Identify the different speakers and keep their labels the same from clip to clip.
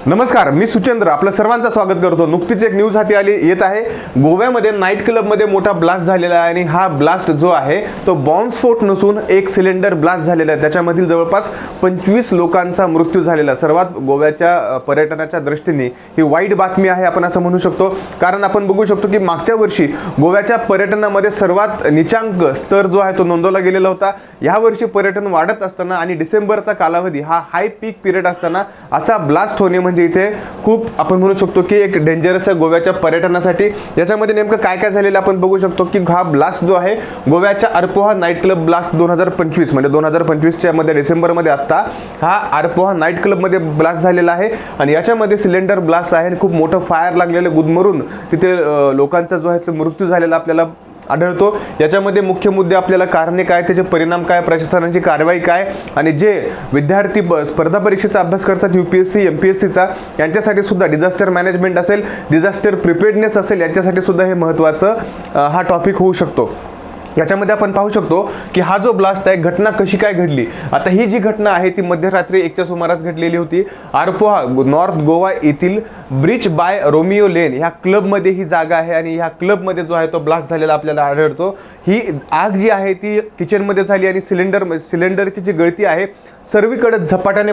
Speaker 1: नमस्कार, मी सुचेंद्र आपलं सर्वांचं स्वागत करतो। नुकतीच एक न्यूज हाती येत आहे। गोव्यामध्ये नाईट क्लबमध्ये मोठा ब्लास्ट झालेला आहे आणि हा ब्लास्ट जो आहे तो बॉम्बस्फोट नसून एक सिलेंडर ब्लास्ट झालेला आहे। त्याच्यामधील जवळपास 25 लोकांचा मृत्यू झालेला। सर्वात गोव्याच्या पर्यटनाच्या दृष्टीने ही वाईट बातमी आहे आपण असं म्हणू शकतो, कारण आपण बघू शकतो की मागच्या वर्षी गोव्याच्या पर्यटनामध्ये सर्वात नीचांक स्तर जो आहे तो नोंदवला गेलेला होता। या वर्षी पर्यटन वाढत असताना आणि डिसेंबरचा कालावधी हा हाय पीक पिरियड असताना असा ब्लास्ट होणे म्हणजे इथे खूप आपण म्हणू शकतो की एक डेंजरस आहे गोव्याच्या पर्यटनासाठी। याच्यामध्ये नेमकं काय काय झालेलं आपण बघू शकतो की हा ब्लास्ट जो आहे गोव्याच्या आरपोहा नाईट क्लब ब्लास्ट 2025 म्हणजे 2025 च्या मध्ये डिसेंबरमध्ये आता हा आरपोहा नाईट क्लबमध्ये ब्लास्ट झालेला आहे आणि याच्यामध्ये सिलेंडर ब्लास्ट आहे आणि खूप मोठं फायर लागलेलं गुदमरून तिथे लोकांचा जो आहे तो मृत्यू झालेला आपल्याला आढळतो। याच्यामध्ये मुख्य मुद्दे आपल्याला कारणे काय, त्याचे परिणाम काय, प्रशासनाची कारवाई काय आणि जे विद्यार्थी स्पर्धा परीक्षेचा अभ्यास करतात UPSC MPSCचा यांच्यासाठी सुद्धा डिझास्टर मॅनेजमेंट असेल, डिझास्टर प्रिपेअर्डनेस असेल, यांच्यासाठी सुद्धा हे महत्त्वाचं हा टॉपिक होऊ शकतो। याच्यामध्ये आपण पाहू शकतो की हा जो ब्लास्ट आहे घटना कशी काय घडली। आता ही जी घटना आहे ती मध्यरात्री 1च्या सुमारास घडलेली होती। आरपोहा नॉर्थ गोवा येथील ब्रिज बाय रोमिओ लेन ह्या क्लबमध्ये ही जागा आहे आणि ह्या क्लबमध्ये जो आहे तो ब्लास्ट झालेला आपल्याला आढळतो। ही आग जी आहे ती किचनमध्ये झाली आणि सिलेंडरची जी गळती आहे सर्वीकडे झपाट्याने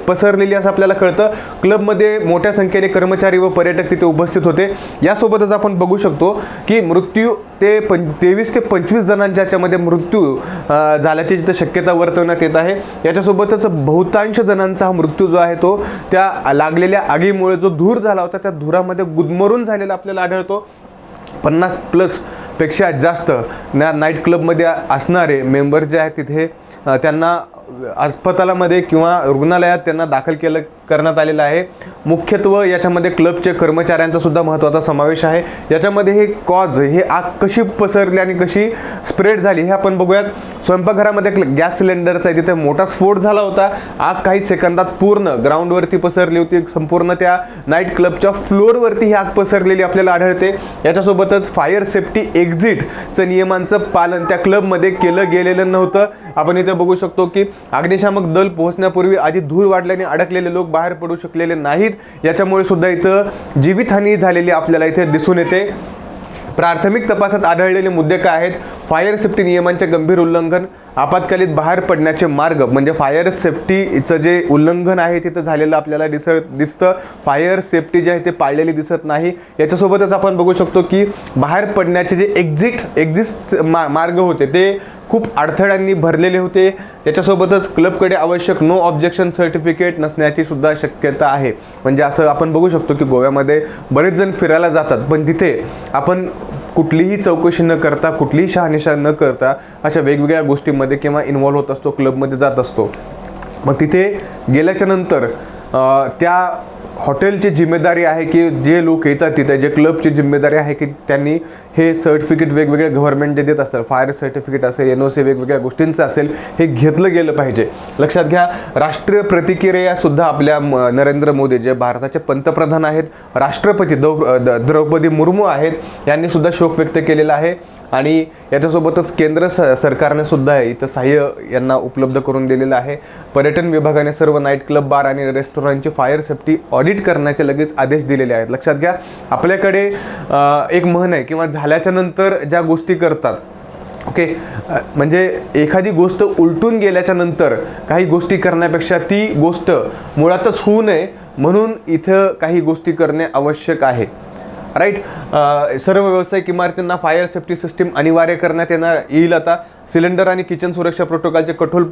Speaker 1: पसरलेली असं आपल्याला कळतं। क्लबमध्ये मोठ्या संख्येने कर्मचारी व पर्यटक तिथे उपस्थित होते। यासोबतच आपण बघू शकतो की मृत्यू 23 ते 25 जणांच्या याच्यामध्ये मृत्यू झाल्याची जिथे शक्यता वर्तवण्यात येत आहे। याच्यासोबतच बहुतांश जणांचा हा मृत्यू जो आहे तो त्या लागलेल्या आगीमुळे जो धूर झाला होता त्या धुरामध्ये गुदमरून झालेला आपल्याला आढळतो। 50+ पेक्षा जास्त नाईट क्लबमध्ये असणारे मेंबर जे आहेत तिथे त्यांना अस्पतालामध्ये किंवा रुग्णालयात त्यांना दाखल करण्यात आलेलं आहे। मुख्यत्वे याच्यामध्ये क्लबचे कर्मचाऱ्यांचा सुद्धा महत्त्वाचा समावेश आहे। याच्यामध्ये हे कॉज हे आग कशी पसरली आणि कशी स्प्रेड झाली हे आपण बघूयात। स्वयंपाकघरामध्ये गॅस सिलेंडरचा तिथे मोठा स्फोट झाला होता। आग काही सेकंदात पूर्ण ग्राउंडवरती पसरली होती। संपूर्ण त्या नाईट क्लबच्या फ्लोअरवरती ही आग पसरलेली आपल्याला आढळते। याच्यासोबतच फायर सेफ्टी एक्झिटचं नियमांचं पालन त्या क्लबमध्ये केलं गेलेलं नव्हतं। आपण इथे बघू शकतो की अग्निशामक दल पोहोचण्यापूर्वी आधी धूर वाढल्याने अडकलेले लोक बाहेर पडू शकलेले नाहीत। याच्यामुळे सुद्धा इथं जीवितहानी झालेली आपल्याला इथे दिसून येते। प्राथमिक तपासात आढळलेले मुद्दे काय आहेत? फायर सेफ्टी नियमांचे गंभीर उल्लंघन, आपत्कालीन बाहेर पडण्याचे मार्ग म्हणजे फायर सेफ्टीचं जे उल्लंघन आहे तिथं झालेलं आपल्याला दिसतं। फायर सेफ्टी जे आहे ते पाळलेली दिसत नाही। याच्यासोबतच आपण बघू शकतो की बाहेर पडण्याचे जे एक्झिट मार्ग होते ते खूप अडथळ्यांनी भरलेले होते। याच्यासोबतच क्लबकडे आवश्यक नो ऑब्जेक्शन सर्टिफिकेट नसण्याची सुद्धा शक्यता आहे। म्हणजे असं आपण बघू शकतो की गोव्यामध्ये बरेच जण फिरायला जातात पण तिथे आपण कुठलीही चौकशी न करता कुठलीही शहानिशा न करता अशा वेगवेगळ्या गोष्टींमध्ये किंवा इन्व्हॉल्व होत असतो, क्लबमध्ये जात असतो। मग तिथे गेल्याच्या नंतर त्या हॉटेलची जिम्मेदारी आहे की जे लोक येतात तिथे जे क्लबची जिम्मेदारी आहे की त्यांनी हे सर्टिफिकेट वेगवेगळे गव्हर्नमेंट जे देत असतात, फायर सर्टिफिकेट असेल, NOC वेगवेगळ्या गोष्टींचं असेल, हे घेतलं गेलं पाहिजे। लक्षात घ्या, राष्ट्रीय प्रतिक्रिया सुद्धा आपल्या नरेंद्र मोदी जे भारताचे पंतप्रधान आहेत, राष्ट्रपती द्रौपदी मुर्मू आहेत, यांनी सुद्धा शोक व्यक्त केलेला आहे आणि याच्यासोबतच केंद्र सरकारने सुद्धा इथं सहाय्य यांना उपलब्ध करून दिलेलं आहे। पर्यटन विभागाने सर्व नाईट क्लब, बार आणि रेस्टॉरंटची फायर सेफ्टी ऑडिट करण्याचे लगेच आदेश दिलेले आहेत। लक्षात घ्या, आपल्याकडे एक म्हण आहे किंवा झाल्याच्या नंतर ज्या गोष्टी करतात, ओके, म्हणजे एखादी गोष्ट उलटून गेल्याच्या नंतर काही गोष्टी करण्यापेक्षा ती गोष्ट मुळातच होऊ नये म्हणून इथं काही गोष्टी करणे आवश्यक आहे। राईट, सर्व व्यावसायिक इमारतींना फायर सेफ्टी सिस्टीम अनिवार्य करण्यात येईल। आता सिलेंडर आणि किचन सुरक्षा प्रोटोकॉलचे कठोर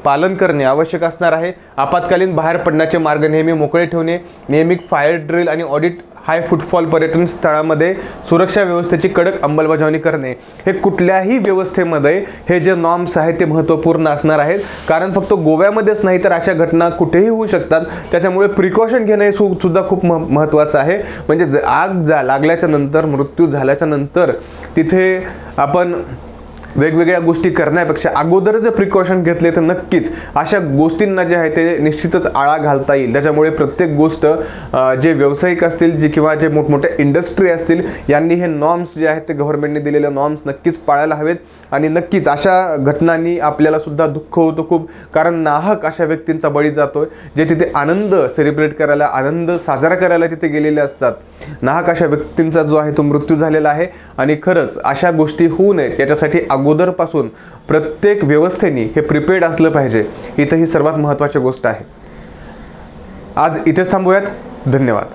Speaker 1: पालन करणे आवश्यक असणार आहे। आपत्कालीन बाहेर पडण्याचे मार्ग नेहमी मोकळे ठेवणे, नियमित फायर ड्रिल आणि ऑडिट, हाय फुटफॉल पर्यटन स्थळामध्ये सुरक्षा व्यवस्थेची कडक अंमलबजावणी करणे, हे कुठल्याही व्यवस्थेमध्ये हे जे नॉर्म्स आहेत ते महत्त्वपूर्ण असणार आहेत। कारण फक्त गोव्यामध्येच नाही तर अशा घटना कुठेही होऊ शकतात, त्याच्यामुळे प्रिकॉशन घेणं हे सुद्धा खूप महत्त्वाचं आहे। म्हणजे आग लागल्याच्या नंतर, मृत्यू झाल्याच्या नंतर तिथे आपण वेगवेगळ्या गोष्टी करण्यापेक्षा अगोदर जर प्रिकॉशन घेतले तर नक्कीच अशा गोष्टींना जे आहे ते निश्चितच आळा घालता येईल। त्याच्यामुळे प्रत्येक गोष्ट जे व्यावसायिक असतील जे किंवा जे मोठमोठ्या इंडस्ट्री असतील यांनी हे नॉर्म्स जे आहेत ते गव्हर्नमेंटने दिलेले नॉर्म्स नक्कीच पाळायला हवेत। आणि नक्कीच अशा घटनांनी आपल्याला सुद्धा दुःख होतं खूप, कारण नाहक अशा व्यक्तींचा बळी जातोय जे तिथे आनंद सेलिब्रेट करायला, आनंद साजरा करायला तिथे गेलेले असतात। नाहक अशा व्यक्तींचा जो आहे तो मृत्यू झालेला आहे आणि खरंच अशा गोष्टी होऊ नयेत याच्यासाठी अगोदरपासून प्रत्येक व्यवस्थेने हे प्रिपेअर्ड असलं पाहिजे। इथं ही सर्वात महत्त्वाची गोष्ट आहे। आज इथेच थांबूयात। धन्यवाद।